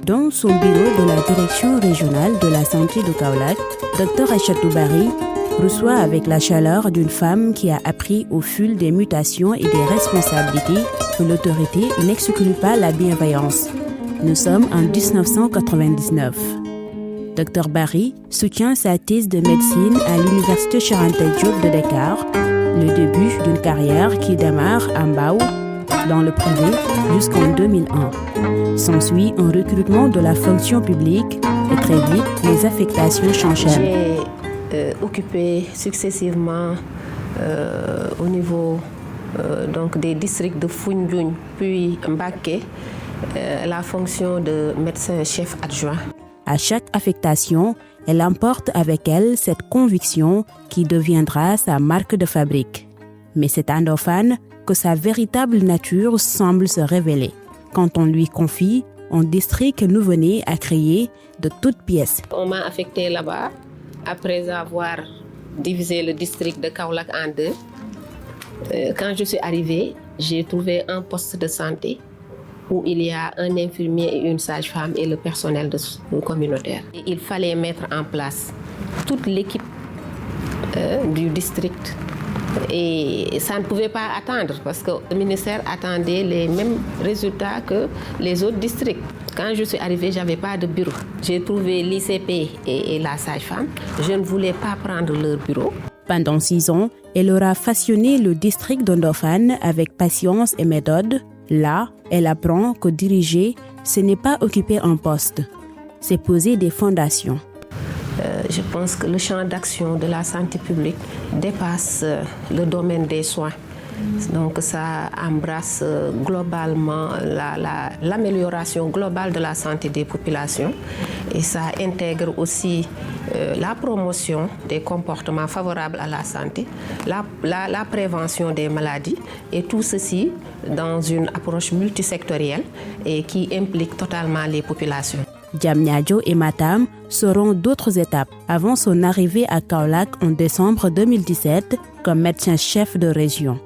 Dans son bureau de la direction régionale de la santé de Kaolack, Dr Aïchatou Bari reçoit avec la chaleur d'une femme qui a appris au fil des mutations et des responsabilités que l'autorité n'exclut pas la bienveillance. Nous sommes en 1999. Dr Bari soutient sa thèse de médecine à l'université Cheikh Anta Diop de Dakar, le début d'une carrière qui démarre à Mbao, dans le privé, jusqu'en 2001. S'ensuit un recrutement de la fonction publique et très vite, les affectations s'enchaînent. J'ai occupé successivement au niveau donc des districts de Foundiougne puis Mbacké la fonction de médecin-chef adjoint. À chaque affectation, elle emporte avec elle cette conviction qui deviendra sa marque de fabrique. Mais c'est à Ndofane que sa véritable nature semble se révéler quand on lui confie un district que nous venons à créer de toutes pièces. On m'a affecté là-bas après avoir divisé le district de Kaolack en deux. Quand je suis arrivée, j'ai trouvé un poste de santé où il y a un infirmier et une sage-femme et le personnel communautaire. Et il fallait mettre en place toute l'équipe du district. Et ça ne pouvait pas attendre parce que le ministère attendait les mêmes résultats que les autres districts. Quand je suis arrivée, je n'avais pas de bureau. J'ai trouvé l'ICP et la sage-femme. Je ne voulais pas prendre leur bureau. Pendant 6 ans, elle aura façonné le district de Ndofane avec patience et méthode. Là, elle apprend que diriger, ce n'est pas occuper un poste, c'est poser des fondations. Je pense que le champ d'action de la santé publique dépasse le domaine des soins. Donc ça embrasse globalement l'amélioration globale de la santé des populations et ça intègre aussi la promotion des comportements favorables à la santé, la prévention des maladies et tout ceci dans une approche multisectorielle et qui implique totalement les populations. Diamniadio et Matam seront d'autres étapes avant son arrivée à Kaolack en décembre 2017 comme médecin-chef de région.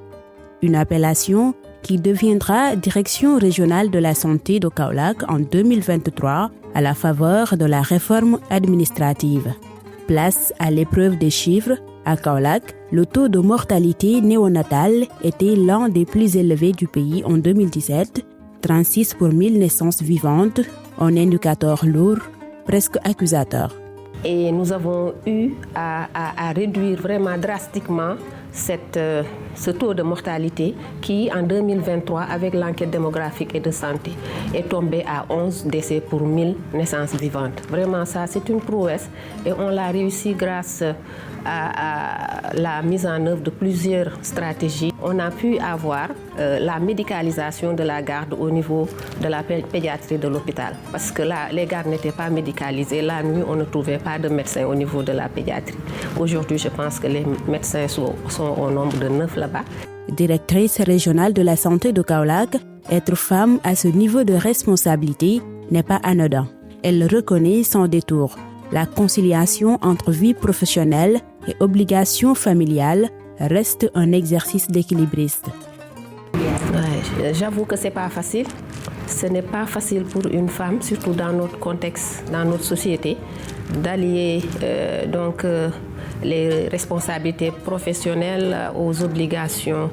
Une appellation qui deviendra Direction régionale de la santé de Kaolack en 2023 à la faveur de la réforme administrative. Place à l'épreuve des chiffres, à Kaolack, le taux de mortalité néonatale était l'un des plus élevés du pays en 2017, 36 pour 1000 naissances vivantes, un indicateur lourd, presque accusateur. Et nous avons eu à réduire vraiment drastiquement ce taux de mortalité qui, en 2023, avec l'enquête démographique et de santé, est tombé à 11 décès pour 1000 naissances vivantes. Vraiment, ça, c'est une prouesse et on l'a réussi grâce à la mise en œuvre de plusieurs stratégies. On a pu avoir la médicalisation de la garde au niveau de la pédiatrie de l'hôpital. Parce que là, les gardes n'étaient pas médicalisées. La nuit, on ne trouvait pas de médecins au niveau de la pédiatrie. Aujourd'hui, je pense que les médecins sont au nombre de 9 là-bas. Directrice régionale de la santé de Kaolack, être femme à ce niveau de responsabilité n'est pas anodin. Elle reconnaît sans détour la conciliation entre vie professionnelle et obligations familiales reste un exercice d'équilibriste. Ouais, j'avoue que ce n'est pas facile. Ce n'est pas facile pour une femme, surtout dans notre contexte, dans notre société, d'allier les responsabilités professionnelles aux obligations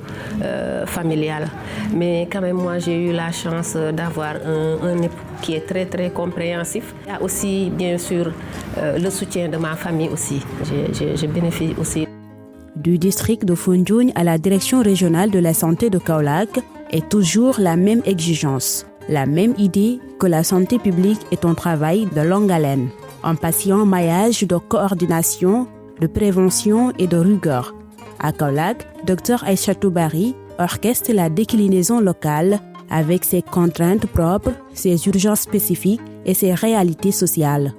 familiales. Mais quand même, moi, j'ai eu la chance d'avoir un époux qui est très, très compréhensif. Il y a aussi, bien sûr, le soutien de ma famille aussi. Je bénéficie aussi. Du district de Foundiougne à la direction régionale de la santé de Kaolack est toujours la même exigence, la même idée que la santé publique est un travail de longue haleine. Un patient maillage de coordination, de prévention et de rigueur. À Kaolack, Dr Aïchatou Bari orchestre la déclinaison locale avec ses contraintes propres, ses urgences spécifiques et ses réalités sociales.